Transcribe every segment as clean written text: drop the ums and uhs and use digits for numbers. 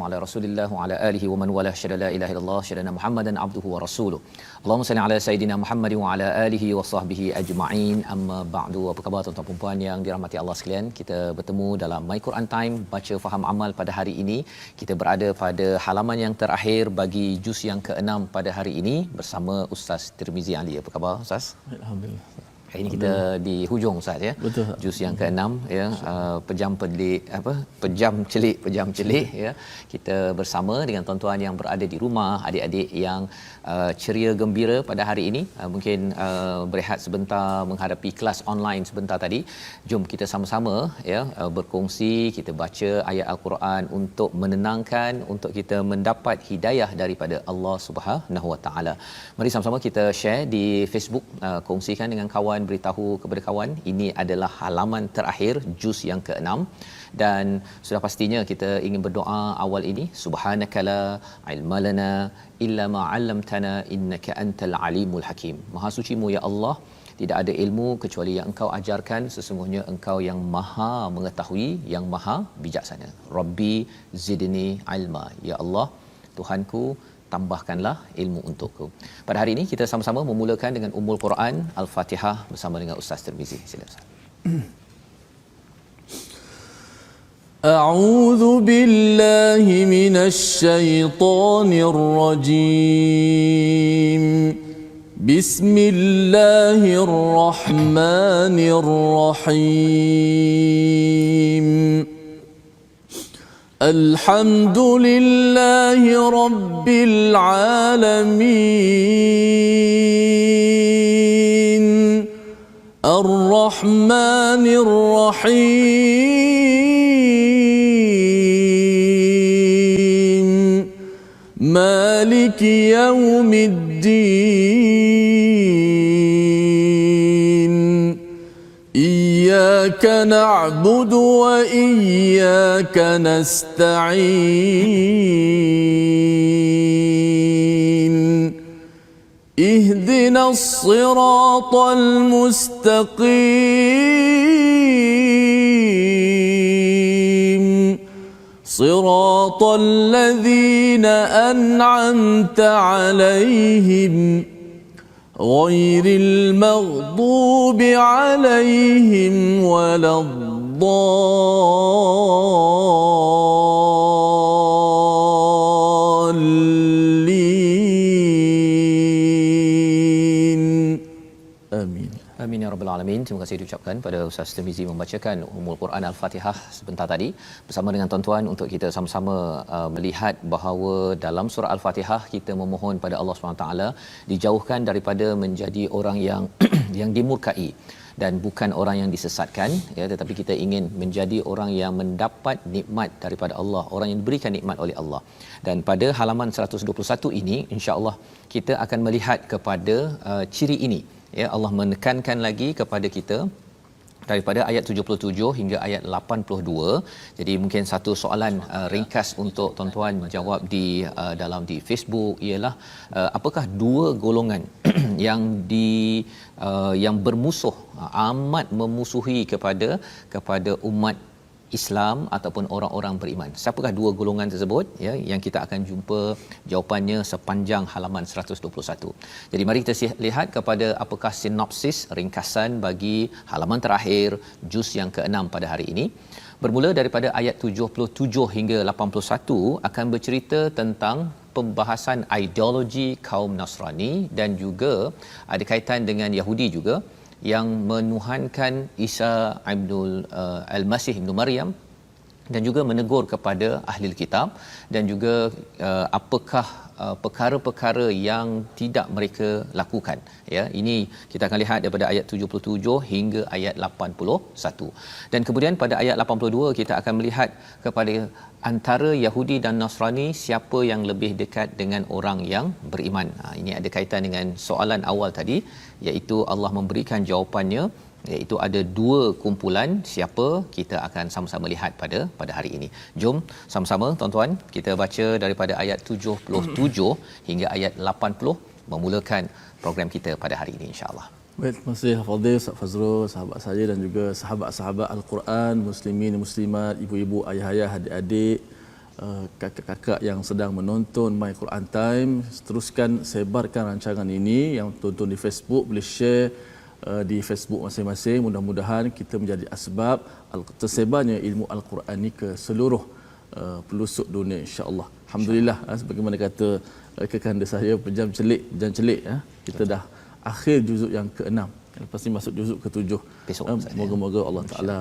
ala Rasulillah wa ala alihi wa man wala syada la ilaha illallah syada Muhammadan abduhu wa rasuluh. Allahumma salli ala sayidina Muhammad wa ala alihi wa sahbihi ajma'in. Amma ba'du. Apa khabar tuan-tuan dan puan yang dirahmati Allah sekalian? Kita bertemu dalam My Quran Time baca faham amal pada hari ini. Kita berada pada halaman yang terakhir bagi juz yang ke-6 pada hari ini bersama Ustaz Tirmizi Ali. Apa khabar Ustaz? Alhamdulillah. Hari ini kita di hujung Ustaz ya. Betul. Juz yang ke-6 ya, pejam celik ya. Kita bersama dengan tuan-tuan yang berada di rumah, adik-adik yang ceria gembira pada hari ini, mungkin berehat sebentar menghadapi kelas online sebentar tadi. Jom kita sama-sama ya berkongsi, kita baca ayat al-Quran untuk menenangkan, untuk kita mendapat hidayah daripada Allah Subhanahu Wa Taala. Mari sama-sama kita share di Facebook, kongsikan dengan kawan, beritahu kepada kawan ini adalah halaman terakhir juz yang ke-6 dan sudah pastinya kita ingin berdoa awal ini, subhanakala ilma lana illa ma 'allamtana innaka antal alimul hakim. Maha sucimu ya Allah, tidak ada ilmu kecuali yang engkau ajarkan, sesungguhnya engkau yang maha mengetahui, yang maha bijaksana. Rabbi zidni ilma, ya Allah Tuhanku, tambahkanlah ilmu untukku. Pada hari ini kita sama-sama memulakan dengan Ummul Quran Al-Fatihah bersama dengan Ustaz Tirmizi. Silakan Ustaz. A'udzu billahi minasy syaithanir rajim. Bismillahirrahmanirrahim. الحمد لله رب العالمين الرحمن الرحيم مالك يوم الدين إياك نعبد وإياك نستعين اهدنا الصراط المستقيم صراط الذين أنعمت عليهم غير المغضوب عليهم ولا الضالين آمين. Amin ya rabbal alamin. Terima kasih diucapkan pada Ustaz Tirmizi membacakan Ummul Quran Al-Fatihah sebentar tadi bersama dengan tuan-tuan untuk kita sama-sama melihat bahawa dalam surah Al-Fatihah kita memohon pada Allah SWT dijauhkan daripada menjadi orang yang yang dimurkai dan bukan orang yang disesatkan ya, tetapi kita ingin menjadi orang yang mendapat nikmat daripada Allah, orang yang diberikan nikmat oleh Allah. Dan pada halaman 121 ini insya-Allah kita akan melihat kepada ciri ini ya. Allah menekankan lagi kepada kita daripada ayat 77 hingga ayat 82. Jadi mungkin satu soalan ringkas untuk tuan-tuan jawab di dalam di Facebook ialah apakah dua golongan yang bermusuh, amat memusuhi kepada umat Islam ataupun orang-orang beriman. Siapakah dua golongan tersebut ya, yang kita akan jumpa jawapannya sepanjang halaman 121. Jadi mari kita lihat kepada apakah sinopsis ringkasan bagi halaman terakhir juz yang ke-6 pada hari ini. Bermula daripada ayat 77 hingga 81 akan bercerita tentang pembahasan ideologi kaum Nasrani dan juga ada kaitan dengan Yahudi juga yang menuhankan Isa Al-Masih Ibnu Maryam dan juga menegur kepada ahli kitab dan juga apakah perkara-perkara yang tidak mereka lakukan ya. Ini kita akan lihat daripada ayat 77 hingga ayat 81. Dan kemudian pada ayat 82 kita akan melihat kepada antara Yahudi dan Nasrani siapa yang lebih dekat dengan orang yang beriman. Ini ada kaitan dengan soalan awal tadi, iaitu Allah memberikan jawapannya, iaitu ada dua kumpulan. Siapa kita akan sama-sama lihat pada hari ini. Jom sama-sama tuan-tuan kita baca daripada ayat 77 hingga ayat 80 memulakan program kita pada hari ini insya-Allah. Baik, terima kasih Fadil, Ustaz Fazrul, sahabat saya dan juga sahabat-sahabat Al-Quran, muslimin, muslimat, ibu-ibu, ayah-ayah, adik-adik, kakak-kakak yang sedang menonton My Quran Time, teruskan sebarkan rancangan ini. Yang tonton di Facebook boleh share di Facebook masing-masing. Mudah-mudahan kita menjadi asbab tersebarnya ilmu Al-Quran ini ke seluruh pelosok dunia, insya-Allah. Alhamdulillah, sebagaimana kata kekanda saya, pejam celik kita dah akhir juzuk yang ke-6. Lepas ni masuk juzuk ke-7. Moga-moga Allah Taala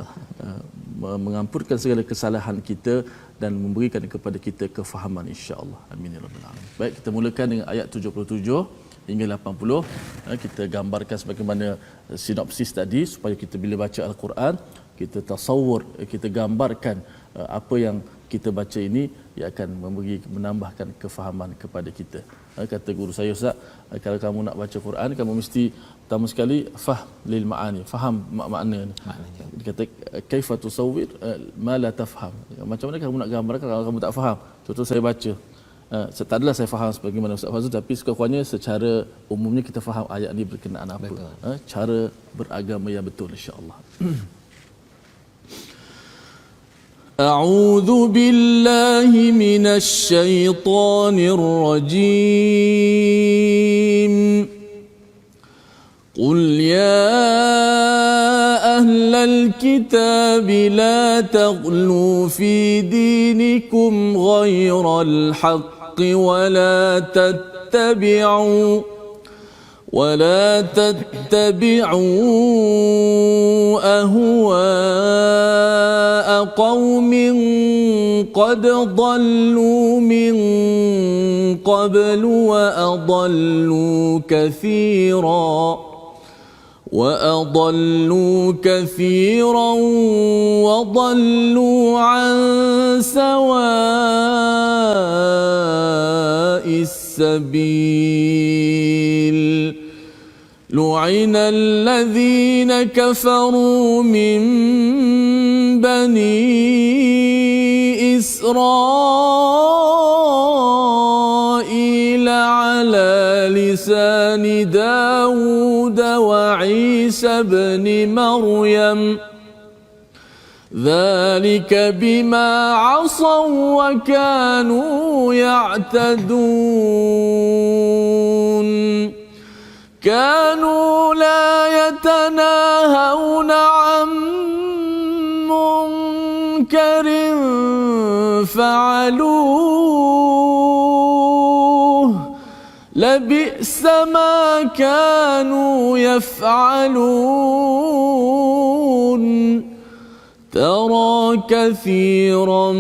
mengampunkan segala kesalahan kita dan memberikan kepada kita kefahaman, insya-Allah. Amin ya rabbal alamin. Baik, kita mulakan dengan ayat 77 hingga 80. Kita gambarkan sebagaimana sinopsis tadi supaya kita bila baca Al-Quran kita tasawur, kita gambarkan apa yang kita baca ini, ia akan menambahkan kefahaman kepada kita. Kata guru saya, Ustaz, kalau kamu nak baca Quran, kamu mesti pertama sekali fahm lil maani, faham makna ni. Dia kata kaifa tusawwir ma la tafham. Macam mana kamu nak gambarkan kalau kamu tak faham? Contoh saya baca, tak adalah saya faham sebagaimana Ustaz Fazrul, tapi sekurang-kurangnya secara umumnya kita faham ayat ni berkenaan apa. Cara beragama yang betul, insya-Allah. أعوذ بالله من الشيطان الرجيم قل يا أهل الكتاب لا تغلوا في دينكم غير الحق ولا تتبعوا أهواء قوم قد ضلوا من قبل وأضلوا كثيرا وضلوا عن سواء السبيل لعن الذين كفروا من بني إسرائيل على لسان داود وعيسى بن مريم ذلك بما عصوا وكانوا يعتدون كانوا لا يتناهون عن منكر فعلوه لبئس ما كانوا يفعلون ترى كثيرا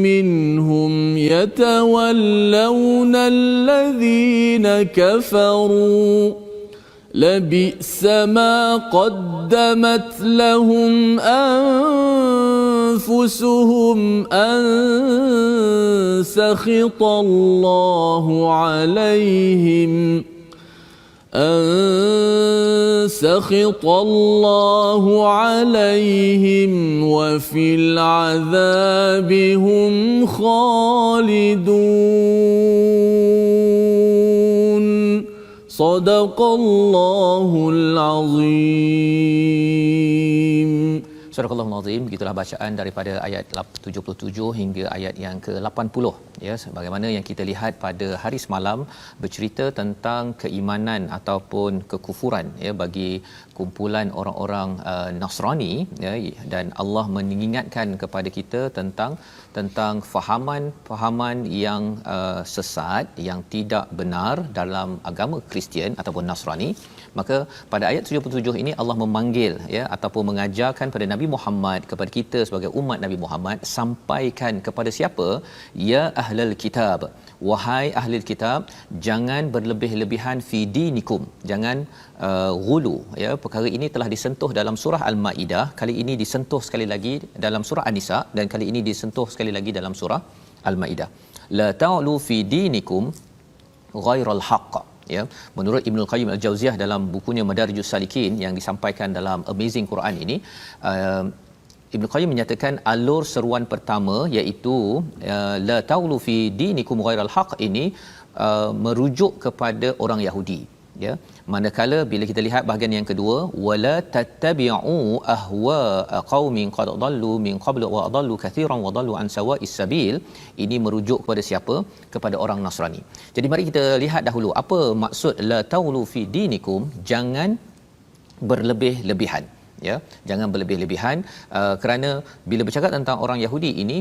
منهم يتولون الذين كفروا لبئس ما قدمت لهم أنفسهم أن سخط الله عليهم وفي العذاب هم خالدون صدق الله العظيم. Surah Al-Azim, begitulah bacaan daripada ayat 77 hingga ayat yang ke-80, ya, sebagaimana yang kita lihat pada hari semalam bercerita tentang keimanan ataupun kekufuran, ya, bagi kumpulan orang-orang Nasrani, ya, dan Allah mengingatkan kepada kita tentang fahaman yang sesat, yang tidak benar dalam agama Kristian ataupun Nasrani. Maka pada ayat 77 ini Allah memanggil, ya, ataupun mengajarkan pada Nabi Muhammad, kepada kita sebagai umat Nabi Muhammad, sampaikan kepada siapa? Ya ahlul kitab, wahai ahli kitab, jangan berlebih-lebihan fi dinikum, jangan ghulu, ya. Perkara ini telah disentuh dalam surah Al-Maidah, kali ini disentuh sekali lagi dalam surah An-Nisa, dan kali ini disentuh sekali lagi dalam surah Al-Maidah. La ta'lu fi dinikum ghairal haqq, ya. Menurut Ibnul Qayyim Al-Jauziyah dalam bukunya Madarijus Salikin yang disampaikan dalam Amazing Quran ini, Ibnu Qayyim menyatakan alur seruan pertama iaitu la taulu fi dinikum ghairal haq ini merujuk kepada orang Yahudi, ya. Manakala bila kita lihat bahagian yang kedua, wala tattabi'u ahwa qaumin qad dallu min qablu wa adallu katsiran wa dallu an sawa'is sabil, ini merujuk kepada siapa? Kepada orang Nasrani. Jadi mari kita lihat dahulu apa maksud la taulu fi dinikum, jangan berlebih-lebihan, ya, jangan berlebih-lebihan, kerana bila bercakap tentang orang Yahudi ini,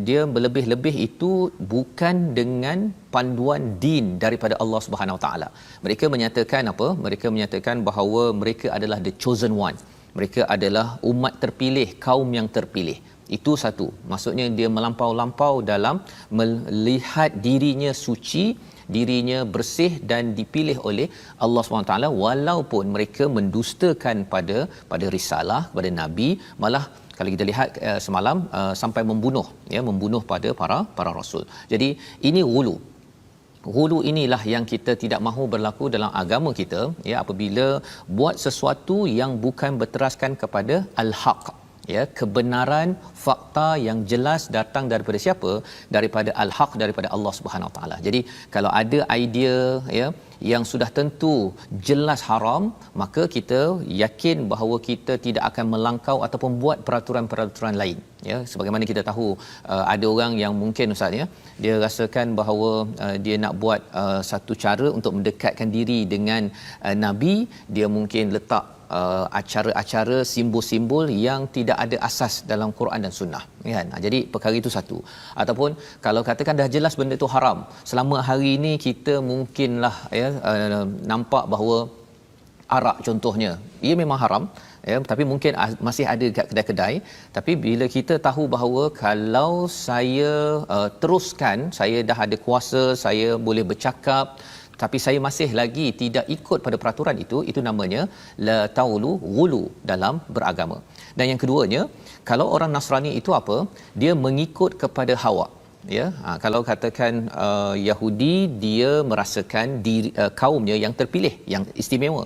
dia berlebih-lebih itu bukan dengan panduan din daripada Allah Subhanahu Wa Taala. Mereka menyatakan apa? Mereka menyatakan bahawa mereka adalah the chosen one. Mereka adalah umat terpilih, kaum yang terpilih. Itu satu. Maksudnya dia melampau-lampau dalam melihat dirinya suci, dirinya bersih dan dipilih oleh Allah SWT, walaupun mereka mendustakan pada risalah, pada nabi, malah kalau kita lihat semalam sampai membunuh pada para rasul. Jadi ini Ghulu inilah yang kita tidak mahu berlaku dalam agama kita, ya, apabila buat sesuatu yang bukan berteraskan kepada al-haq, ya, kebenaran, fakta yang jelas datang daripada siapa? Daripada al-haq, daripada Allah Subhanahu Wa Taala. Jadi kalau ada idea, ya, yang sudah tentu jelas haram, maka kita yakin bahawa kita tidak akan melangkau ataupun buat peraturan-peraturan lain, ya. Sebagaimana kita tahu ada orang yang mungkin ustaz, ya, dia rasakan bahawa dia nak buat satu cara untuk mendekatkan diri dengan nabi, dia mungkin letak acara-acara, simbol-simbol yang tidak ada asas dalam Quran dan Sunnah, kan. Jadi perkara itu satu. Ataupun kalau katakan dah jelas benda itu haram, selama hari ini kita mungkinlah, ya, nampak bahawa arak contohnya, ia memang haram, ya, tapi mungkin masih ada dekat kedai-kedai. Tapi bila kita tahu bahawa kalau saya teruskan, saya dah ada kuasa, saya boleh bercakap, tapi saya masih lagi tidak ikut pada peraturan itu namanya la taulu ghulu dalam beragama. Dan yang keduanya, kalau orang Nasrani itu apa? Dia mengikut kepada hawa, ya. Kalau katakan Yahudi, dia merasakan diri, kaumnya yang terpilih, yang istimewa.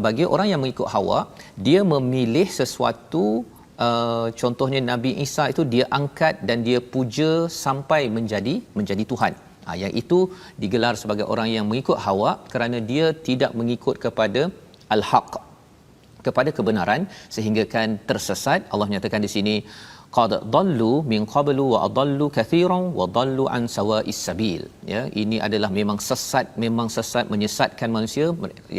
Bagi orang yang mengikut hawa, dia memilih sesuatu, contohnya Nabi Isa itu dia angkat dan dia puja sampai menjadi Tuhan. Yang itu digelar sebagai orang yang mengikut hawa, kerana dia tidak mengikut kepada al-haq, kepada kebenaran, sehingga kan tersesat. Allah menyatakan di sini qad dallu min qablu wa adallu katsiran wa dallu an sawa'is sabil, ya. Ini adalah memang sesat, menyesatkan manusia,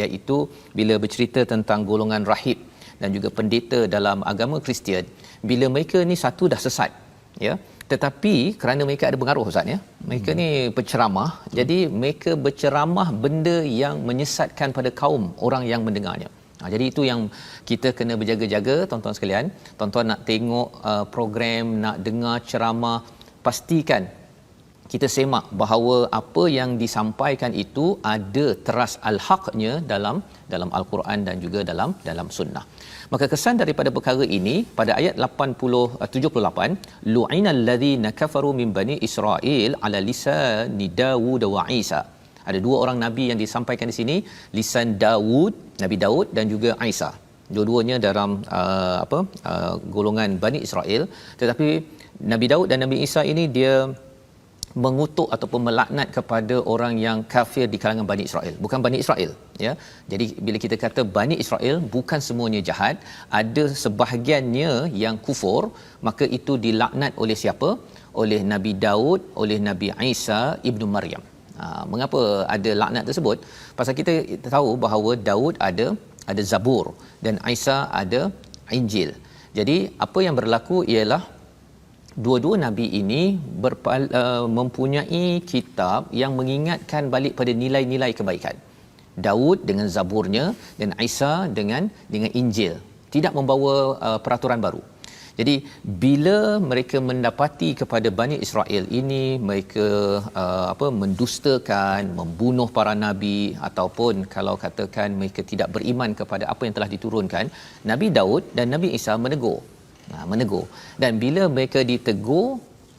iaitu bila bercerita tentang golongan rahib dan juga pendeta dalam agama Kristian, bila mereka ni satu dah sesat, ya, tetapi kerana mereka ada pengaruh ustaz, ya, mereka ni penceramah, jadi mereka berceramah benda yang menyesatkan pada kaum orang yang mendengarnya. Jadi itu yang kita kena berjaga-jaga, tuan-tuan sekalian. Tuan-tuan nak tengok program, nak dengar ceramah, pastikan kita semak bahawa apa yang disampaikan itu ada teras al-haqnya dalam al-Quran dan juga dalam sunnah. Maka kesan daripada perkara ini pada ayat 78, lu'inal ladzina kafaru min bani Israil ala lisan Daud wa Isa. Ada dua orang nabi yang disampaikan di sini, lisan Daud, Nabi Daud, dan juga Isa. Dua-duanya dalam golongan Bani Israel. Tetapi Nabi Daud dan Nabi Isa ini dia mengutuk ataupun melaknat kepada orang yang kafir di kalangan Bani Israel, bukan Bani Israel, ya. Jadi bila kita kata Bani Israel, bukan semuanya jahat, ada sebahagiannya yang kufur, maka itu dilaknat oleh siapa? Oleh Nabi Daud, oleh Nabi Isa ibnu Maryam. Mengapa ada laknat tersebut? Pasal kita tahu bahawa Daud ada Zabur dan Isa ada Injil. Jadi apa yang berlaku ialah dua-dua nabi ini mempunyai kitab yang mengingatkan balik pada nilai-nilai kebaikan. Daud dengan Zaburnya dan Isa dengan Injil, tidak membawa peraturan baru. Jadi bila mereka mendapati kepada Bani Israel ini mereka mendustakan, membunuh para nabi, ataupun kalau katakan mereka tidak beriman kepada apa yang telah diturunkan, Nabi Daud dan Nabi Isa menegur. Dan bila mereka ditegur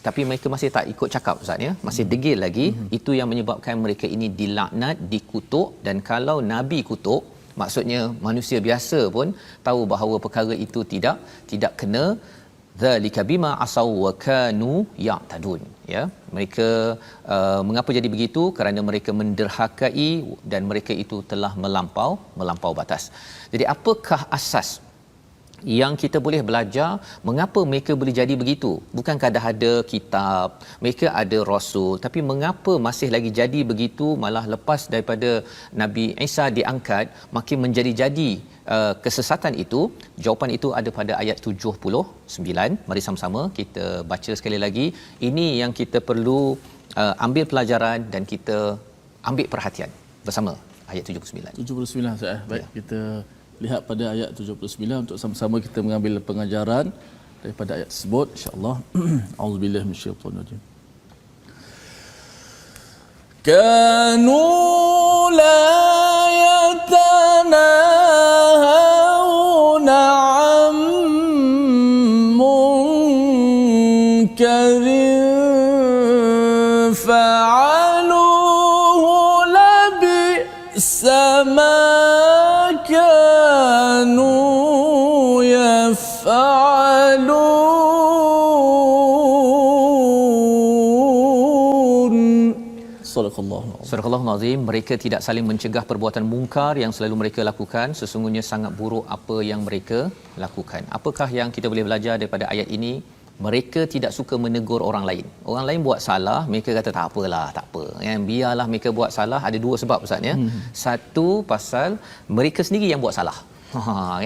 tapi mereka masih tak ikut cakap ustaz, ya, masih degil lagi, itu yang menyebabkan mereka ini dilaknat, dikutuk. Dan kalau nabi kutuk, maksudnya manusia biasa pun tahu bahawa perkara itu tidak kena zalika bima asaw wa kanu ya'tadun. Ya, mereka mengapa jadi begitu? Kerana mereka menderhakai dan mereka itu telah melampau batas. Jadi apakah asas yang kita boleh belajar mengapa mereka boleh jadi begitu? Bukankah dah ada kitab, mereka ada rasul, tapi mengapa masih lagi jadi begitu? Malah lepas daripada Nabi Isa diangkat makin menjadi-jadi kesesatan itu. Jawapan itu ada pada ayat 79. Mari sama-sama kita baca sekali lagi. Ini yang kita perlu ambil pelajaran dan kita ambil perhatian bersama. Ayat 79. 79 Ustaz. Baik, kita lihat pada ayat 79 untuk sama-sama kita mengambil pengajaran daripada ayat tersebut insya-Allah. Auzubillahi minasyaitanir rajim. Kanu la yatanahawna 'an munkarin fa'aluhu labi'sa ma كانوا يفعلون. Sadaqallahul Azim. Mereka tidak saling mencegah perbuatan mungkar yang selalu mereka lakukan. Sesungguhnya sangat buruk apa yang mereka lakukan. Apakah yang kita boleh belajar daripada ayat ini? Mereka tidak suka menegur orang lain. Orang lain buat salah, mereka kata tak apalah, tak apa. Kan, biarlah mereka buat salah. Ada dua sebab Ustaz ya. Satu, pasal mereka sendiri yang buat salah.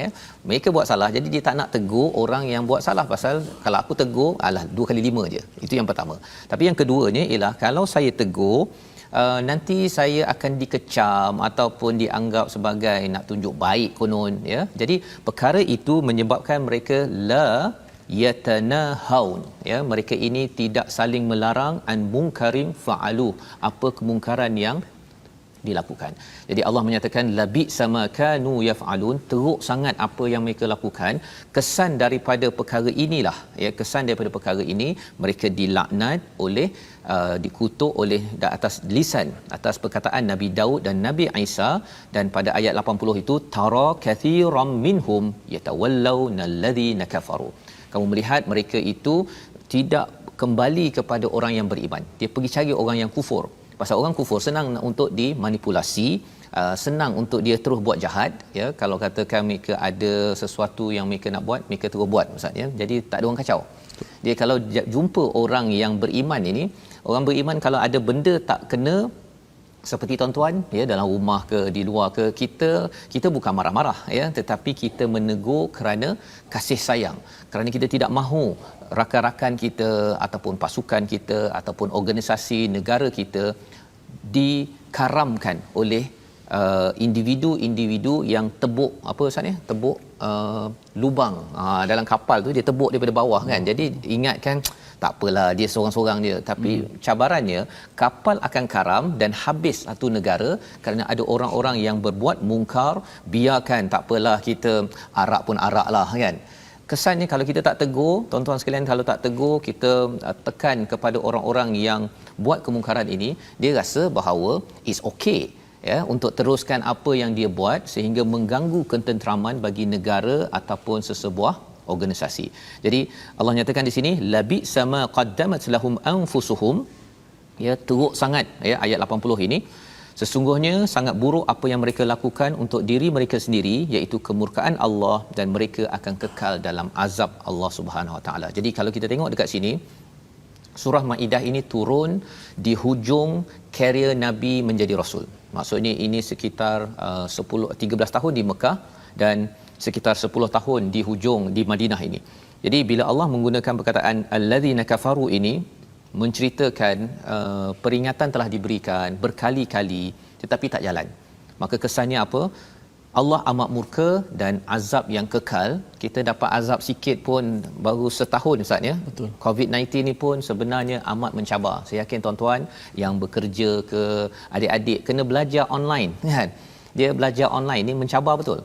Ya. Mereka buat salah, jadi dia tak nak tegur orang yang buat salah, pasal kalau aku tegur, alah 2 kali 5 je. Itu yang pertama. Tapi yang keduanya ialah kalau saya tegur, nanti saya akan dikecam ataupun dianggap sebagai nak tunjuk baik konon ya. Jadi perkara itu menyebabkan mereka la yatanahaun, ya, mereka ini tidak saling melarang an munkarin fa'alu, apa kemungkaran yang dilakukan. Jadi Allah menyatakan labi sama kanu yaf'alun, teruk sangat apa yang mereka lakukan. Kesan daripada perkara inilah, ya, kesan daripada perkara ini mereka dilaknat oleh dikutuk oleh atas lisan, atas perkataan Nabi Daud dan Nabi Isa. Dan pada ayat 80 itu tara kathiran minhum yatawallawna alladhina kafaru, kamu melihat mereka itu tidak kembali kepada orang yang beriman, dia pergi cari orang yang kufur. Pasal orang kufur senang untuk dimanipulasi, senang untuk dia terus buat jahat, ya. Kalau katakan mereka ada sesuatu yang mereka nak buat, mereka terus buat maksudnya. Jadi tak ada orang kacau. Dia kalau jumpa orang yang beriman ini, orang beriman kalau ada benda tak kena, seperti tuan-tuan ya, dalam rumah ke di luar ke, kita bukan marah-marah ya, tetapi kita menegur kerana kasih sayang, kerana kita tidak mahu rakan-rakan kita ataupun pasukan kita ataupun organisasi negara kita dikaramkan oleh individu-individu yang tebuk apa Ustaz ni, tebuk lubang dalam kapal tu, dia tebuk daripada bawah kan. Jadi ingatkan tak apalah dia seorang-seorang dia, tapi cabarannya kapal akan karam dan habis satu negara kerana ada orang-orang yang berbuat mungkar. Biarkan, tak apalah, kita arak pun arak lah kan. Kesannya kalau kita tak tegur, tuan-tuan sekalian, kalau tak tegur, kita tekan kepada orang-orang yang buat kemungkaran ini, dia rasa bahawa it's okay ya untuk teruskan apa yang dia buat sehingga mengganggu ketenteraman bagi negara ataupun sesebuah organisasi. Jadi Allah nyatakan di sini labi sama qaddamat lahum anfusuhum, ya, teruk sangat ya ayat 80 ini, sesungguhnya sangat buruk apa yang mereka lakukan untuk diri mereka sendiri, iaitu kemurkaan Allah, dan mereka akan kekal dalam azab Allah Subhanahu Wa Taala. Jadi kalau kita tengok dekat sini, surah Maidah ini turun di hujung karier Nabi menjadi rasul. Maksudnya ini sekitar 13 tahun di Mekah dan sekitar 10 tahun di hujung di Madinah ini. Jadi bila Allah menggunakan perkataan alladzina kafaru ini, menceritakan peringatan telah diberikan berkali-kali tetapi tak jalan. Maka kesannya apa? Allah amat murka dan azab yang kekal. Kita dapat azab sikit pun baru setahun Ustaz ya. Betul. COVID-19 ni pun sebenarnya amat mencabar. Saya yakin tuan-tuan yang bekerja ke, adik-adik kena belajar online kan. Dia belajar online ni mencabar betul.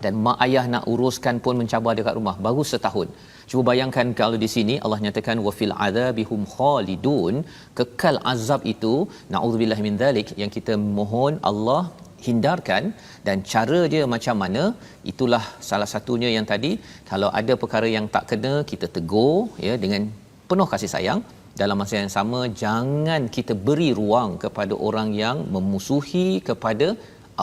Dan mak ayah nak uruskan pun mencabar dekat rumah baru setahun. Cuba bayangkan kalau di sini Allah nyatakan wa fil adzabihum khalidun, kekal azab itu, naudzubillah min zalik, yang kita mohon Allah hindarkan, dan cara dia macam mana, itulah salah satunya yang tadi, kalau ada perkara yang tak kena kita tegur ya dengan penuh kasih sayang. Dalam masa yang sama, jangan kita beri ruang kepada orang yang memusuhi kepada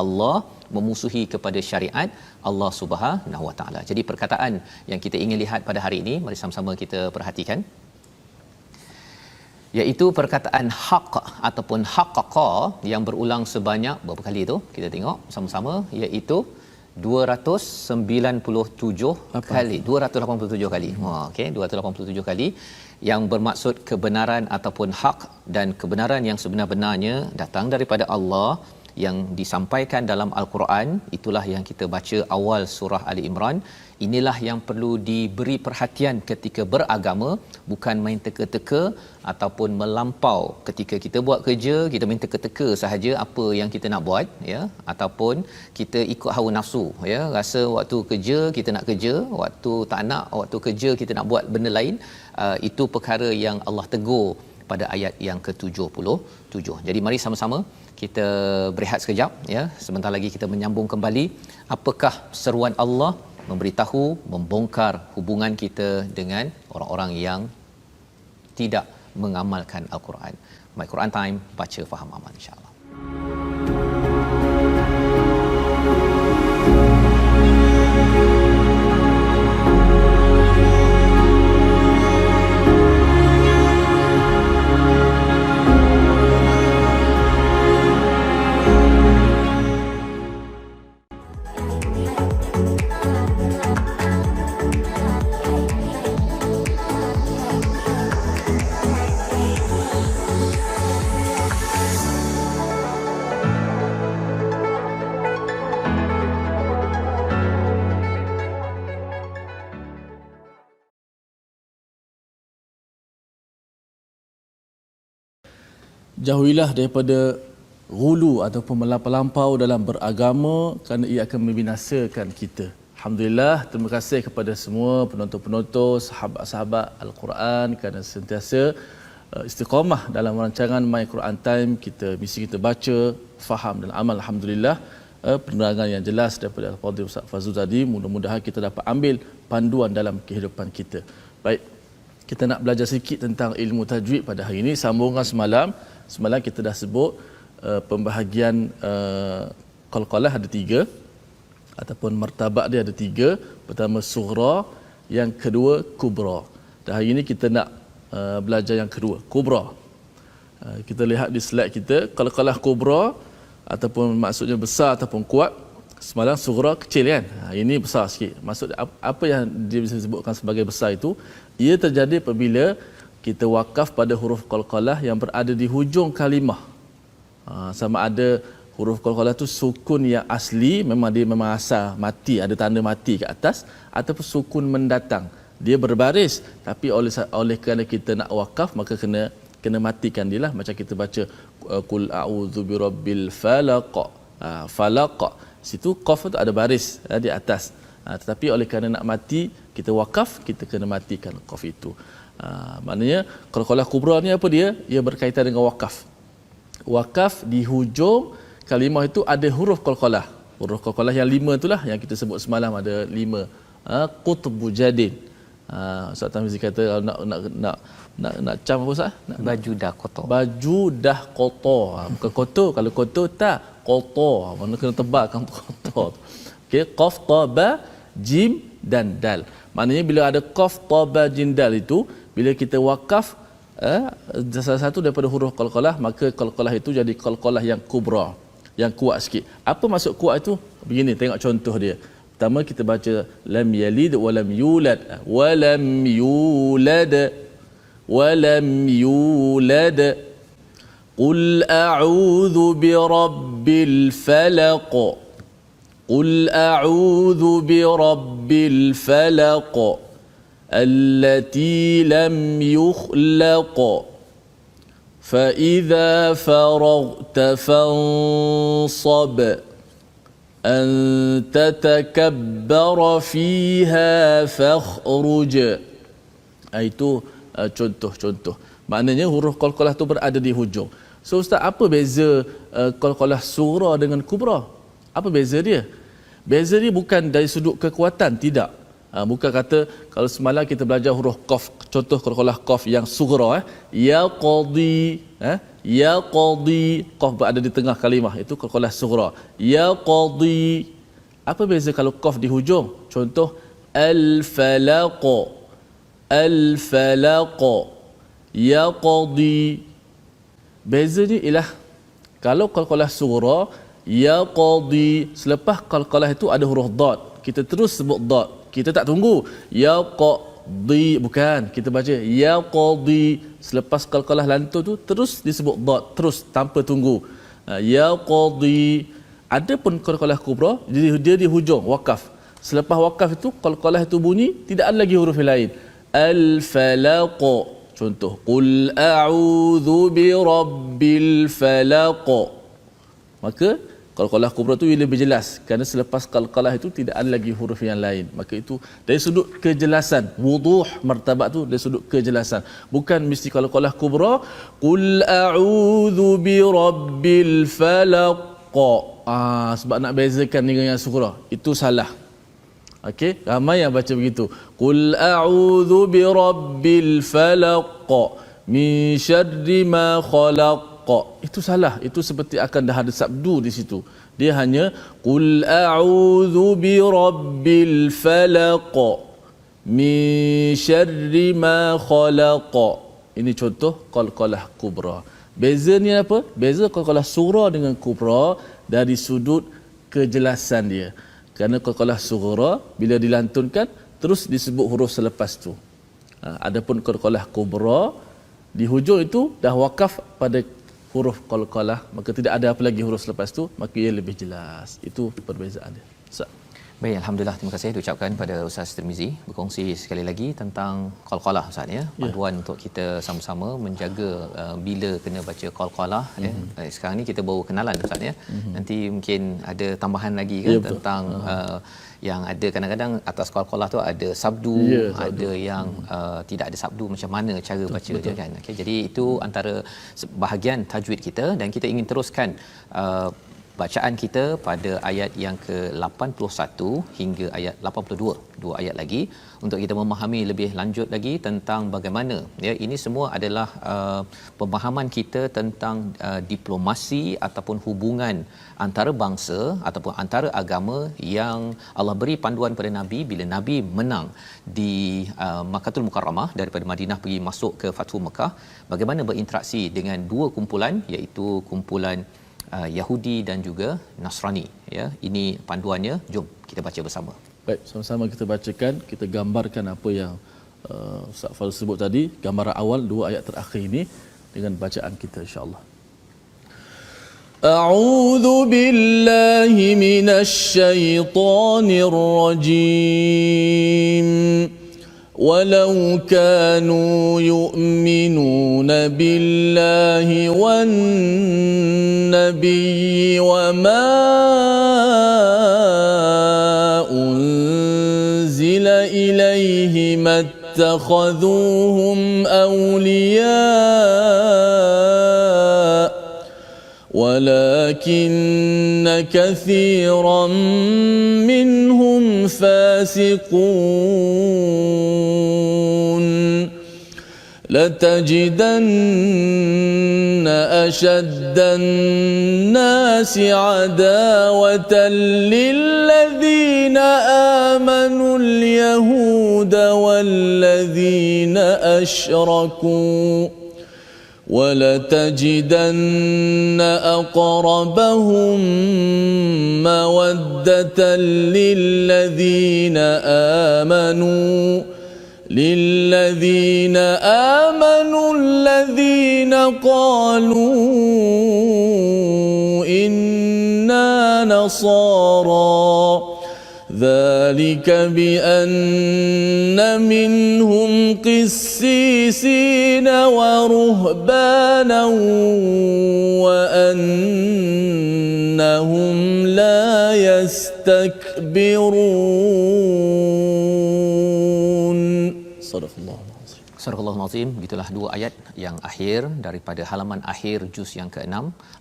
Allah, memusuhi kepada syariat Allah Subhanahu Wa Taala. Jadi perkataan yang kita ingin lihat pada hari ini, mari sama-sama kita perhatikan, iaitu perkataan haq ataupun haqqaqa yang berulang sebanyak berapa kali itu? Kita tengok sama-sama, iaitu 297 kali. 287 kali. Okey, 287 kali, yang bermaksud kebenaran ataupun hak, dan kebenaran yang sebenar-benarnya datang daripada Allah yang disampaikan dalam Al-Quran. Itulah yang kita baca awal surah Ali Imran. Inilah yang perlu diberi perhatian ketika beragama, bukan main teka-teka ataupun melampau. Ketika kita buat kerja, kita main teka-teka sahaja apa yang kita nak buat ya, ataupun kita ikut hawa nafsu ya, rasa waktu kerja kita nak kerja, waktu tak nak, waktu kerja kita nak buat benda lain. Itu perkara yang Allah tegur pada ayat yang ke-77. Jadi mari sama-sama kita berehat sekejap ya, sebentar lagi kita menyambung kembali apakah seruan Allah memberitahu, membongkar hubungan kita dengan orang-orang yang tidak mengamalkan Al-Quran. My Quran Time, baca faham amal, insya-Allah. Jauhilah daripada ghulu ataupun melampau dalam beragama, kerana ia akan membinasakan kita. Alhamdulillah, terima kasih kepada semua penonton-penonton, sahabat-sahabat Al-Quran kerana sentiasa istiqamah dalam rancangan My Quran Time. Misi kita baca, faham dan amal. Alhamdulillah, penerangan yang jelas daripada Al-Fadhil Ustaz Fazul tadi. Mudah-mudahan kita dapat ambil panduan dalam kehidupan kita. Baik, kita nak belajar sedikit tentang ilmu tajwid pada hari ini. Sambungan semalam kita dah sebut pembahagian qalqalah ada 3 ataupun martabat dia ada 3. Pertama sughra, yang kedua kubra. Dan hari ini kita nak belajar yang kedua, kubra. Kita lihat di slide kita, qalqalah kubra ataupun maksudnya besar ataupun kuat. Semalam sughra kecil kan, ini besar sikit. Maksud apa yang dia bisa sebutkan sebagai besar itu, ia terjadi apabila kita wakaf pada huruf qalqalah yang berada di hujung kalimah. Sama ada huruf qalqalah tu sukun yang asli, memang dia memang asal mati, ada tanda mati kat atas, ataupun sukun mendatang. Dia berbaris, tapi oleh kerana kita nak wakaf, maka kena matikan dia lah. Macam kita baca qul a'udzu birabbil falaq. Falaq, situ qaf tu ada baris di atas. Tetapi oleh kerana nak mati, kita wakaf, kita kena matikan qaf itu. Maknanya qalqalah kubra ni apa dia? Ia berkaitan dengan wakaf. Wakaf di hujung kalimah itu ada huruf qalqalah. Huruf qalqalah yang 5 itulah yang kita sebut semalam, ada 5. Qutbu jadin. Ustaz Tamizi kata nak cam apa Ustaz? Baju dah kotor. Baju dah kotor. Bukan kotor, kalau kotor tak kotor. Mana kena tebalkan kotor. Okey, qaf, ta, ba, jim dan dal. Maknanya bila ada qaf, ta, ba, jim, dal itu, bila kita wakaf salah satu daripada huruf qalqalah, maka qalqalah itu jadi qalqalah yang kubra, yang kuat sikit. Apa maksud kuat itu? Begini, tengok contoh dia. Pertama kita baca lam yalid wa lam yulad, wa lam yulad, wa lam yulad. Qul a'udzu birabbil falaq. Qul a'udzu birabbil falaq. التي لم يخلق فإذا فرغت فانصب أن تتكبر فيها فاخرج. Itu contoh-contoh. Maknanya huruf qalqalah tu berada di hujung. So ustaz, apa beza qalqalah sughra dengan kubra? Apa beza dia? Beza dia bukan dari sudut kekuatan, tidak. Bukan kata kalau semalam kita belajar huruf qaf, contoh qalqalah qaf yang sughra, ya qadi, ya qadi, qaf berada di tengah kalimah, itu qalqalah sughra. Ya qadi. Apa beza kalau qaf di hujung? Contoh al-falaq, al-falaq, ya qadi. Bezanya ialah kalau qalqalah sughra, ya qadi, selepas qalqalah itu ada huruf dad, kita terus sebut dad, kita tak tunggu ya qadi, bukan, kita baca ya qadi, selepas qalqalah lantun tu terus disebut dad, terus tanpa tunggu, ya qadi. Adapun qalqalah kubra, dia di hujung waqaf, selepas waqaf itu qalqalah itu bunyi, tidak ada lagi huruf lain. Al-falaq, contoh qul a'udzu birabbil falaq, maka qalqalah kubra tu lebih jelas kerana selepas qalqalah itu tidak ada lagi huruf yang lain. Maka itu dari sudut kejelasan, wuduh martabat tu dari sudut kejelasan, bukan mesti qalqalah kubra qul a'udzu birabbil falaq, sebab nak bezakan dengan yang sughra, itu salah. Okey, ramai yang baca begitu. Qul a'udzu birabbil falaq min syarri ma khalaq. Itu salah. Itu seperti akan dah ada sabdu di situ. Dia hanya qul a'udzu birabbil falaq min syarri ma khalaq. Ini contoh qalqalah kubra. Bezanya apa? Beza qalqalah sughra dengan kubra dari sudut kejelasan dia. Kerana qalqalah sughra bila dilantunkan terus disebut huruf selepas tu. Adapun qalqalah kubra di hujung itu dah wakaf pada huruf qalqalah, maka tidak ada apa lagi huruf selepas tu, maka ia lebih jelas. Itu perbezaan dia. Baik, alhamdulillah, terima kasih diucapkan pada Ustaz Tirmizi berkongsi sekali lagi tentang qalqalah Ustaz ya. Panduan untuk kita sama-sama menjaga bila kena baca qalqalah ya. Sekarang ni kita baru kenalan Ustaz ya. Nanti mungkin ada tambahan lagi kan tentang yang ada kadang-kadang atas qalqalah tu ada sabdu, ada yang tidak ada sabdu, macam mana cara baca dia kan. Okey, jadi itu antara bahagian tajwid kita dan kita ingin teruskan bacaan kita pada ayat yang ke-81 hingga ayat 82, dua ayat lagi untuk kita memahami lebih lanjut lagi tentang bagaimana ya ini semua adalah pemahaman kita tentang diplomasi ataupun hubungan antara bangsa ataupun antara agama yang Allah beri panduan pada Nabi bila Nabi menang di Makkahul Mukarramah, daripada Madinah pergi masuk ke Fathu Mekah, bagaimana berinteraksi dengan dua kumpulan iaitu kumpulan Yahudi dan juga Nasrani ya. Ini panduannya, jom kita baca bersama. Baik, sama-sama kita bacakan, kita gambarkan apa yang Ustaz Fadil sebut tadi, gambaran awal dua ayat terakhir ini dengan bacaan kita insya-Allah. A'udzu billahi minasy syaithanir rajim. ولو كانوا يؤمنون بالله والنبي وما أنزل إليه ما اتخذوهم أولياء ولكن كثيرا منهم فاسقون لتجدن أشد الناس عداوة للذين آمنوا اليهود والذين أشركوا ولتجدن أقربهم مودة للذين آمنوا الذين قالوا إنا نصارى ذلك بأن منهم قسيسين ورهبانا وأنهم لا يستكبرون Sadaqallahu alazim. Surah Al-Nazim, gitulah dua ayat yang akhir daripada halaman akhir juz yang ke-6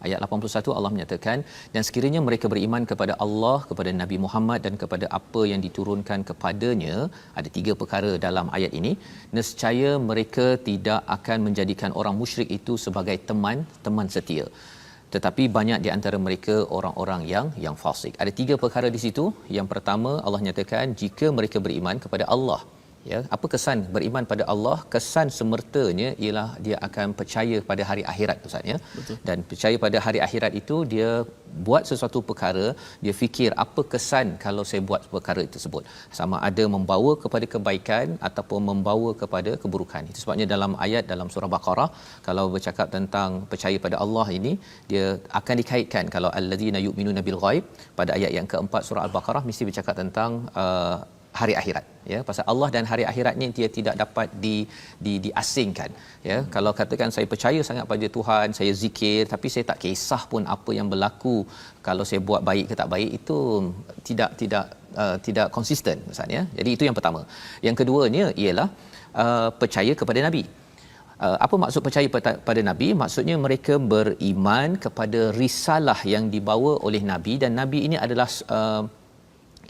ayat 81. Allah menyatakan, dan sekiranya mereka beriman kepada Allah, kepada Nabi Muhammad dan kepada apa yang diturunkan kepadanya, ada tiga perkara dalam ayat ini, nescaya mereka tidak akan menjadikan orang musyrik itu sebagai teman setia, tetapi banyak di antara mereka orang-orang yang fasik. Ada tiga perkara di situ. Yang pertama, Allah nyatakan jika mereka beriman kepada Allah. Ya, apa kesan beriman pada Allah? Kesan semertanya ialah dia akan percaya pada hari akhirat, Ustaz, ya. Betul. Dan percaya pada hari akhirat itu, dia buat sesuatu perkara, dia fikir apa kesan kalau saya buat perkara tersebut, sama ada membawa kepada kebaikan ataupun membawa kepada keburukan. Itu sebabnya dalam ayat dalam surah Baqarah, kalau bercakap tentang percaya pada Allah ini, dia akan dikaitkan, kalau allazina yu'minuna bil ghaib, pada ayat yang keempat surah Al-Baqarah mesti bercakap tentang hari akhirat, ya, pasal Allah dan hari akhirat ni dia tidak dapat diasingkan, ya. Kalau katakan saya percaya sangat pada Tuhan, saya zikir, tapi saya tak kisah pun apa yang berlaku kalau saya buat baik ke tak baik, itu tidak konsisten, Ustaz, ya. Jadi itu yang pertama. Yang keduanya ialah percaya kepada Nabi. Apa maksud percaya pada Nabi? Maksudnya mereka beriman kepada risalah yang dibawa oleh Nabi, dan Nabi ini adalah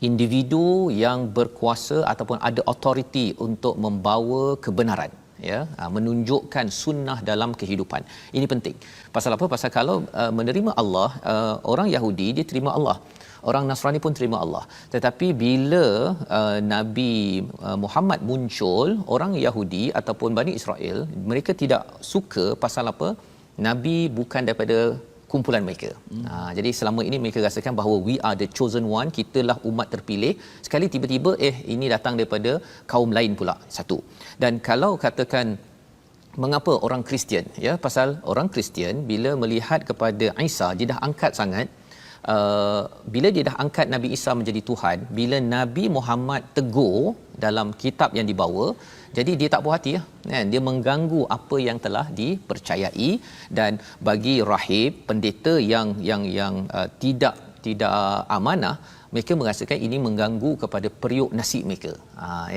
individu yang berkuasa ataupun ada autoriti untuk membawa kebenaran, ya, menunjukkan sunnah dalam kehidupan. Ini penting. Pasal apa? Pasal kalau menerima Allah, orang Yahudi dia terima Allah, orang Nasrani pun terima Allah. Tetapi bila Nabi Muhammad muncul, orang Yahudi ataupun Bani Israel, mereka tidak suka. Pasal apa? Nabi bukan daripada kumpulan mereka. Jadi selama ini mereka rasakan bahawa we are the chosen one, kitalah umat terpilih. Sekali tiba-tiba ini datang daripada kaum lain pula. Satu. Dan kalau katakan mengapa orang Kristian, ya, pasal orang Kristian bila melihat kepada Isa, dia dah angkat sangat. Bila dia dah angkat Nabi Isa menjadi Tuhan, bila Nabi Muhammad tegur dalam kitab yang dibawa, jadi dia tak puas hati, kan? Dia mengganggu apa yang telah dipercayai, dan bagi rahib, pendeta yang tidak amanah, mereka merasakan ini mengganggu kepada periuk nasi mereka.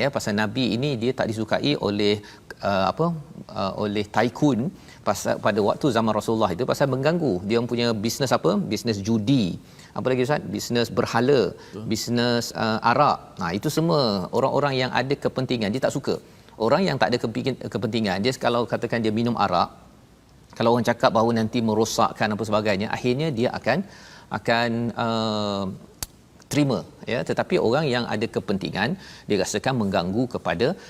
Ya, pasal Nabi ini dia tak disukai oleh oleh tycoon pada waktu zaman Rasulullah itu, pasal mengganggu dia punya bisnes bisnes judi, apa lagi Ustaz, bisnes berhala, bisnes arak. Itu semua orang-orang yang ada kepentingan, dia tak suka. Orang yang tak ada kepentingan, dia kalau katakan dia minum arak, kalau orang cakap bahawa nanti merosakkan apa sebagainya, akhirnya dia akan terima, ya. Tetapi orang yang ada kepentingan, dia rasakan mengganggu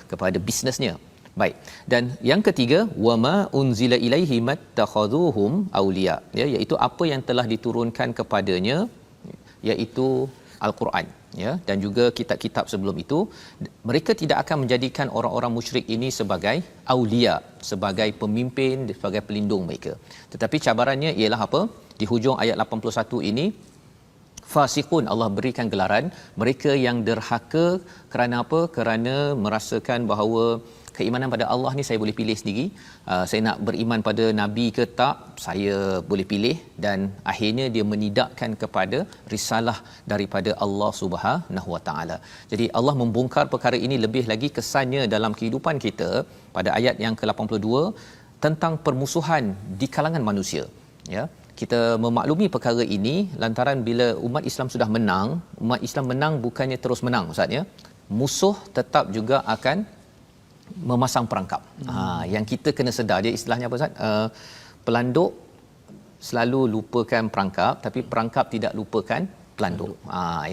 kepada bisnesnya. Baik. Dan yang ketiga, wama unzila ilaihi mattakhaduhum awliya, ya, iaitu apa yang telah diturunkan kepadanya, iaitu Al-Quran, ya, dan juga kitab-kitab sebelum itu. Mereka tidak akan menjadikan orang-orang musyrik ini sebagai aulia, sebagai pemimpin, sebagai pelindung mereka. Tetapi cabarannya ialah apa? Di hujung ayat 81 ini, fasiqun, Allah berikan gelaran mereka yang derhaka. Kerana apa? Kerana merasakan bahawa keimanan pada Allah ni saya boleh pilih sendiri. Saya nak beriman pada Nabi ke tak, saya boleh pilih. Dan akhirnya dia menidakkan kepada risalah daripada Allah Subhanahu Wa Taala. Jadi Allah membongkar perkara ini lebih lagi kesannya dalam kehidupan kita pada ayat yang ke-82 tentang permusuhan di kalangan manusia, ya. Kita memaklumi perkara ini lantaran bila umat Islam sudah menang, umat Islam menang bukannya terus menang, Ustaz, ya. Musuh tetap juga akan memasang perangkap. Yang kita kena sedar, dia istilahnya apa, Ustaz? Pelanduk selalu lupakan perangkap, tapi perangkap tidak lupakan pelanduk.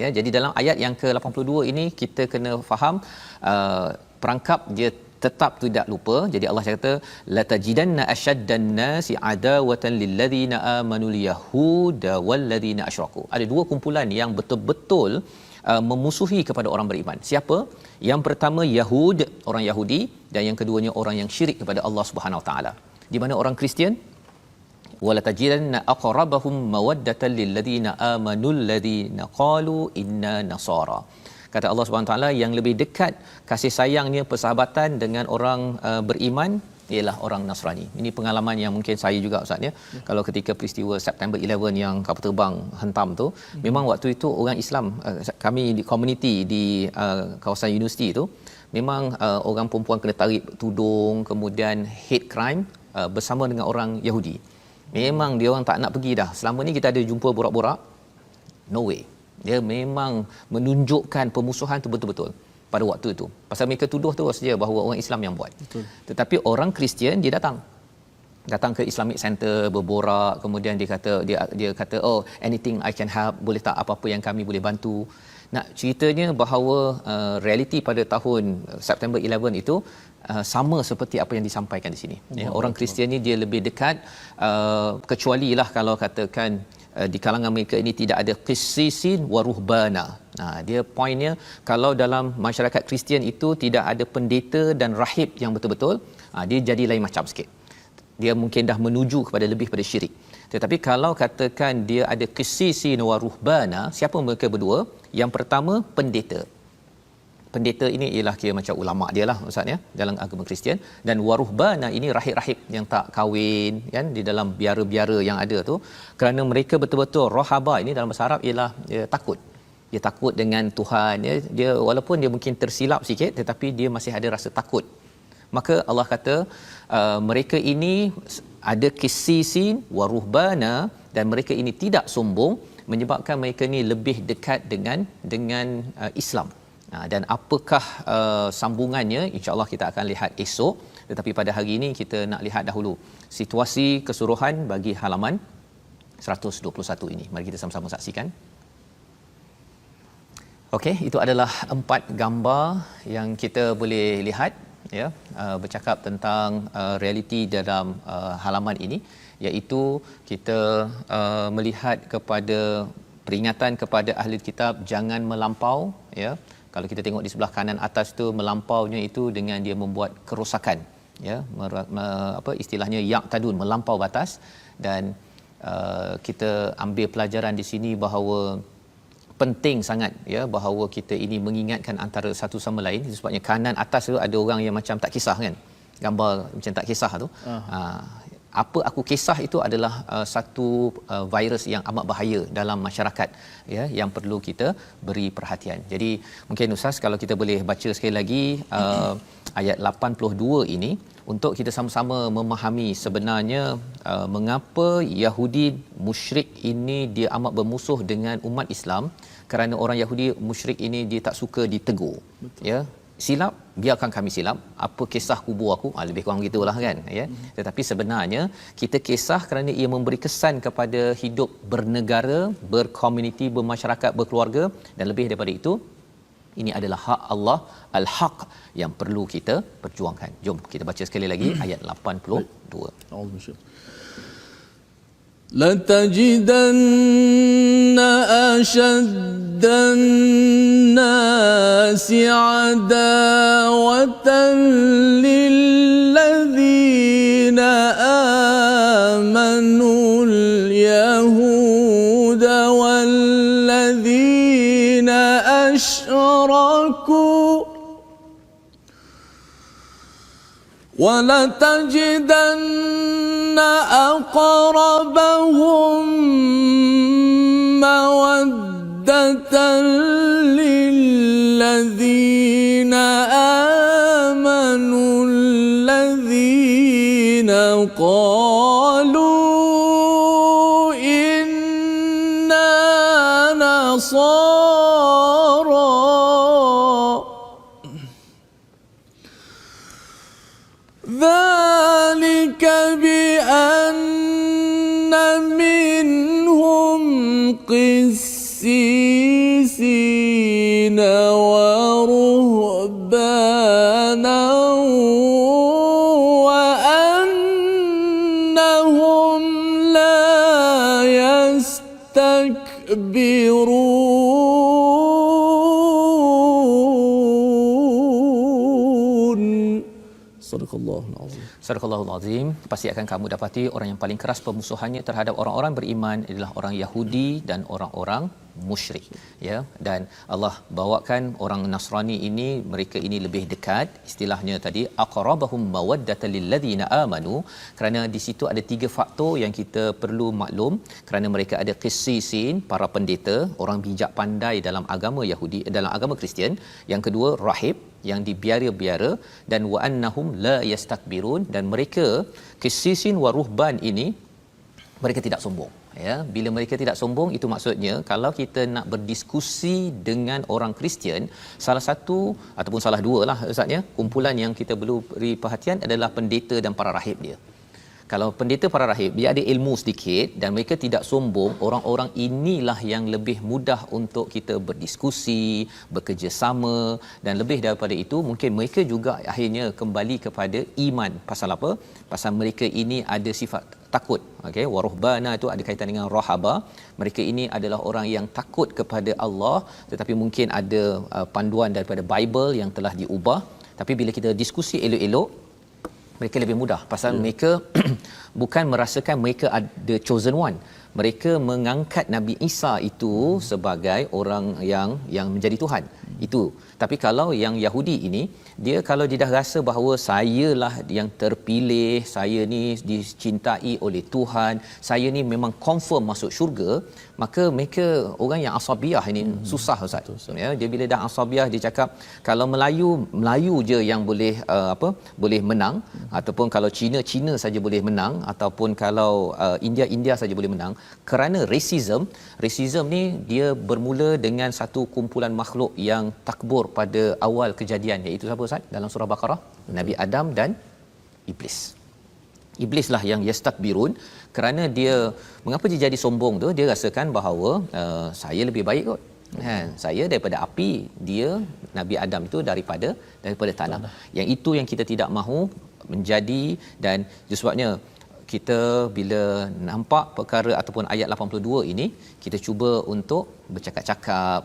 Ya, jadi dalam ayat yang ke-82 ini kita kena faham perangkap dia tetap tidak lupa. Jadi Allah kata latajidanna asyaddan nasi adawatan lilladzina amanul yahuda walladzina asyraku. Ada dua kumpulan yang betul-betul memusuhi kepada orang beriman. Siapa? Yang pertama Yahud, orang Yahudi, dan yang keduanya orang yang syirik kepada Allah Subhanahu Wa Taala. Di mana orang Kristian, wala tajidanna aqrabahum mawaddatan lilladzina amanul ladzina qalu inna nasara. Kata Allah Subhanahu Wa Taala, yang lebih dekat kasih sayangnya, persahabatan dengan orang beriman ialah orang Nasrani. Ini pengalaman yang mungkin saya juga, Ustaz, ya. Kalau ketika peristiwa September 11 yang kapal terbang hentam tu, memang waktu itu orang Islam, kami di komuniti di kawasan universiti itu, memang orang perempuan kena tarik tudung, kemudian hate crime bersama dengan orang Yahudi. Memang dia orang tak nak pergi dah. Selama ni kita ada jumpa borak-borak, no way. Dia memang menunjukkan pemusuhan tu betul-betul pada waktu itu. Pasal mereka tuduh terus dia bahawa orang Islam yang buat. Betul. Tetapi orang Kristian dia datang ke Islamic Center berborak, kemudian dia kata oh anything I can help, boleh tak apa-apa yang kami boleh bantu. Nak ceritanya bahawa realiti pada tahun September 11 itu sama seperti apa yang disampaikan di sini. Ya, orang Kristian ni dia lebih dekat, kecuali lah kalau katakan di kalangan mereka ini tidak ada qissisin wa ruhbana. Dia poinnya kalau dalam masyarakat Kristian itu tidak ada pendeta dan rahib yang betul-betul, dia jadi lain macam sikit. Dia mungkin dah menuju kepada lebih pada syirik. Tetapi kalau katakan dia ada qissisin wa ruhbana, siapa mereka berdua? Yang pertama pendeta. Pendeta ini ialah kira macam ulama dia lah ustaz ya dalam agama Kristian, dan waruhbana ini rahib-rahib yang tak kahwin kan di dalam biara-biara yang ada tu, kerana mereka betul-betul rahaba ini dalam bahasa Arab ialah dia takut. Dia takut dengan Tuhan ya. Dia walaupun dia mungkin tersilap sikit tetapi dia masih ada rasa takut. Maka Allah kata mereka ini ada qissisin waruhbana, dan mereka ini tidak sombong, menyebabkan mereka ini lebih dekat dengan Islam. Dan apakah sambungannya, insya-Allah kita akan lihat esok. Tetapi pada hari ini kita nak lihat dahulu situasi keseluruhan bagi halaman 121 ini. Mari kita sama-sama saksikan. Okey, itu adalah 4 gambar yang kita boleh lihat ya, bercakap tentang realiti dalam halaman ini, iaitu kita melihat kepada peringatan kepada ahli kitab jangan melampau ya. Kalau kita tengok di sebelah kanan atas tu, melampaunya itu dengan dia membuat kerosakan ya, apa istilahnya yaqtadun, melampau batas. Dan kita ambil pelajaran di sini bahawa penting sangat ya bahawa kita ini mengingatkan antara satu sama lain. Itu sebabnya kanan atas tu ada orang yang macam tak kisah kan, gambar macam tak kisah tu. Apa aku kisah itu adalah satu virus yang amat bahaya dalam masyarakat ya, yang perlu kita beri perhatian. Jadi mungkin Ustaz kalau kita boleh baca sekali lagi ayat 82 ini untuk kita sama-sama memahami sebenarnya mengapa Yahudi musyrik ini dia amat bermusuh dengan umat Islam, kerana orang Yahudi musyrik ini dia tak suka ditegur. Betul. Ya, silap biarkan kami silap, apa kisah kubur aku, lebih kurang gitulah kan ya. Tetapi sebenarnya kita kisah kerana ia memberi kesan kepada hidup bernegara, berkomuniti, bermasyarakat, berkeluarga, dan lebih daripada itu ini adalah hak Allah al-haq yang perlu kita perjuangkan. Jom kita baca sekali lagi ayat 82. لَتَجِدَنَّ أَشَدَّ النَّاسِ عَدَاوَةً لِلَّذِينَ آمَنُوا الْيَهُودَ وَالَّذِينَ أَشْرَكُوا وَلَتَجِدَنَّ أَقْرَبَهُم مَّوَدَّةً لِّلَّذِينَ آمَنُوا الَّذِينَ قَالُوا إِنَّا نَصَارَى ذَلِكَ بِأَنَّ مِنْهُمْ قِسِّيسِينَ وَرُهْبَانًا وَأَنَّهُمْ لَا يَسْتَكْبِرُونَ Sadaqallahul Azim. Sadaqallahul Azim. Pasti akan kamu dapati orang yang paling keras pemusuhannya terhadap orang-orang beriman adalah orang Yahudi dan orang-orang musyrik ya. Dan Allah bawakan orang Nasrani ini, mereka ini lebih dekat, istilahnya tadi aqrabahum mawaddatan lilladzina amanu, kerana di situ ada 3 faktor yang kita perlu maklum. Kerana mereka ada qissisin, para pendeta, orang bijak pandai dalam agama Yahudi, dalam agama Kristian. Yang kedua rahib, yang dibiara-biara, dan wa annahum la yastakbirun, dan mereka kisisin wa ruhban ini mereka tidak sombong. Ya, bila mereka tidak sombong, itu maksudnya kalau kita nak berdiskusi dengan orang Kristian, salah satu ataupun salah dua lah ustaznya, kumpulan yang kita perlu beri perhatian adalah pendeta dan para rahib dia. Kalau pendeta para rahib dia ada ilmu sedikit dan mereka tidak sombong, orang-orang inilah yang lebih mudah untuk kita berdiskusi, bekerjasama, dan lebih daripada itu mungkin mereka juga akhirnya kembali kepada iman. Pasal apa? Pasal mereka ini ada sifat takut. Okey, waruhbana itu ada kaitan dengan rahaba. Mereka ini adalah orang yang takut kepada Allah, tetapi mungkin ada panduan daripada Bible yang telah diubah. Tapi bila kita diskusi elok-elok, mereka lebih mudah pasal mereka bukan merasakan mereka ada chosen one. Mereka mengangkat Nabi Isa itu sebagai orang yang menjadi Tuhan. Itu. Tapi kalau yang Yahudi ini, dia kalau dia dah rasa bahawa sayalah yang terpilih, saya ni dicintai oleh Tuhan, saya ni memang confirm masuk syurga, maka mereka orang yang asabiah ini susah Ustaz. Ya, dia bila dah asabiah dia cakap kalau Melayu je yang boleh boleh menang, ataupun kalau Cina saja boleh menang, ataupun kalau India saja boleh menang, kerana racism ni dia bermula dengan satu kumpulan makhluk yang takbur pada awal kejadian, iaitu siapa Ustaz dalam surah Baqarah? Nabi Adam dan Iblis. Iblislah yang yastakbirun, kerana dia mengapa dia jadi sombong tu, dia rasakan bahawa saya lebih baik kot. Saya daripada api, dia Nabi Adam itu daripada tanah. Yang itu yang kita tidak mahu menjadi, dan sebabnya kita bila nampak perkara ataupun ayat 82 ini, kita cuba untuk bercakap-cakap,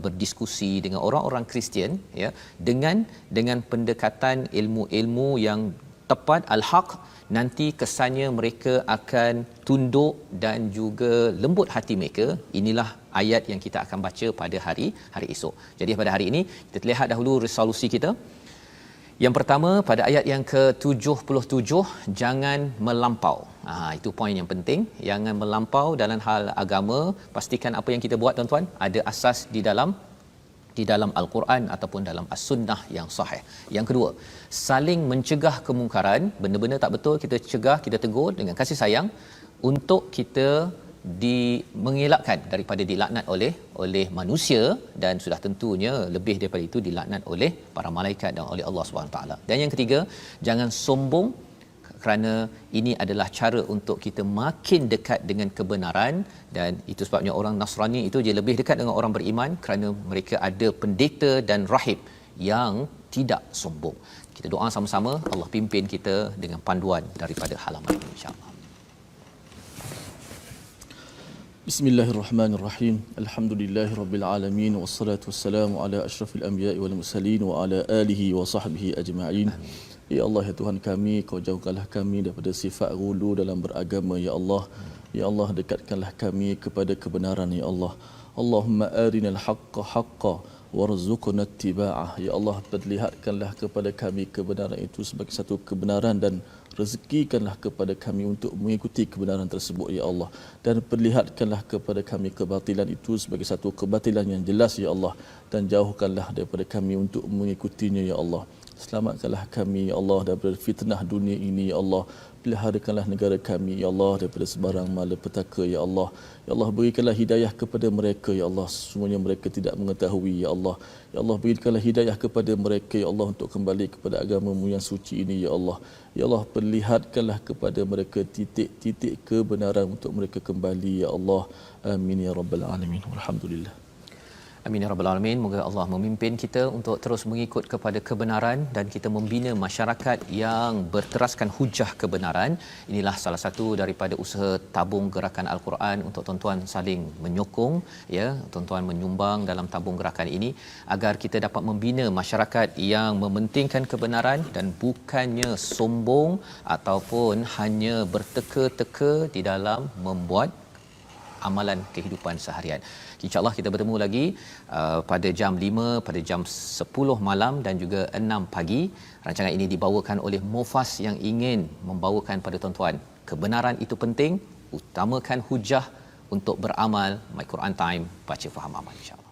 berdiskusi dengan orang-orang Kristian, ya, dengan pendekatan ilmu-ilmu yang tepat, al-haq. Nanti kesannya mereka akan tunduk dan juga lembut hati mereka. Inilah ayat yang kita akan baca pada hari esok. Jadi pada hari ini kita lihat dahulu resolusi kita. Yang pertama, pada ayat yang ke-77, jangan melampau. Itu poin yang penting. Jangan melampau dalam hal agama. Pastikan apa yang kita buat tuan-tuan ada asas di dalam Al-Quran ataupun dalam As-Sunnah yang sahih. Yang kedua, saling mencegah kemungkaran. Benda-benda tak betul kita cegah, kita tegur dengan kasih sayang untuk kita mengelakkan daripada dilaknat oleh manusia, dan sudah tentunya lebih daripada itu dilaknat oleh para malaikat dan oleh Allah SWT. Dan yang ketiga, jangan sombong, kerana ini adalah cara untuk kita makin dekat dengan kebenaran. Dan itu sebabnya orang Nasrani itu dia lebih dekat dengan orang beriman, kerana mereka ada pendeta dan rahib yang tidak sombong. Kita doa sama-sama, Allah pimpin kita dengan panduan daripada halaman ini, insya-Allah. Bismillahirrahmanirrahim. Alhamdulillahirabbil alamin, wassalatu wassalamu ala asyrafil anbiya'i wal mursalin wa ala alihi wa sahbihi ajma'in. Ya Allah, ya Tuhan kami, Kau jauhkanlah kami daripada sifat ghulu dalam beragama, ya Allah. Ya Allah, dekatkanlah kami kepada kebenaran, ya Allah. Allahumma arinal haqqa haqqa warzuqna ittiba'ah. Ya Allah, perlihatkanlah kepada kami kebenaran itu sebagai satu kebenaran, dan rezekikanlah kepada kami untuk mengikuti kebenaran tersebut, ya Allah. Dan perlihatkanlah kepada kami kebatilan itu sebagai satu kebatilan yang jelas, ya Allah. Dan jauhkanlah daripada kami untuk mengikutinya, ya Allah. Selamatkanlah kami, ya Allah, daripada fitnah dunia ini, ya Allah. Peliharakanlah negara kami, ya Allah, daripada sebarang malapetaka, ya Allah. Ya Allah, berikanlah hidayah kepada mereka, ya Allah. Semuanya mereka tidak mengetahui, ya Allah. Ya Allah, berikanlah hidayah kepada mereka, ya Allah, untuk kembali kepada agama-Mu yang suci ini, ya Allah. Ya Allah, perlihatkanlah kepada mereka titik-titik kebenaran untuk mereka kembali, ya Allah. Amin ya rabbal alamin. Alhamdulillah. Amin ya rabbal alamin. Moga Allah memimpin kita untuk terus mengikut kepada kebenaran, dan kita membina masyarakat yang berteraskan hujah kebenaran. Inilah salah satu daripada usaha tabung gerakan Al-Quran untuk tuan-tuan saling menyokong, ya, tuan-tuan menyumbang dalam tabung gerakan ini agar kita dapat membina masyarakat yang mementingkan kebenaran dan bukannya sombong ataupun hanya berteka-teka di dalam membuat amalan kehidupan seharian. InsyaAllah kita bertemu lagi pada jam 5, pada jam 10 malam dan juga 6 pagi. Rancangan ini dibawakan oleh Mufas yang ingin membawakan pada tuan-tuan kebenaran itu penting, utamakan hujah untuk beramal. My Quran Time, baca faham amal, insyaAllah.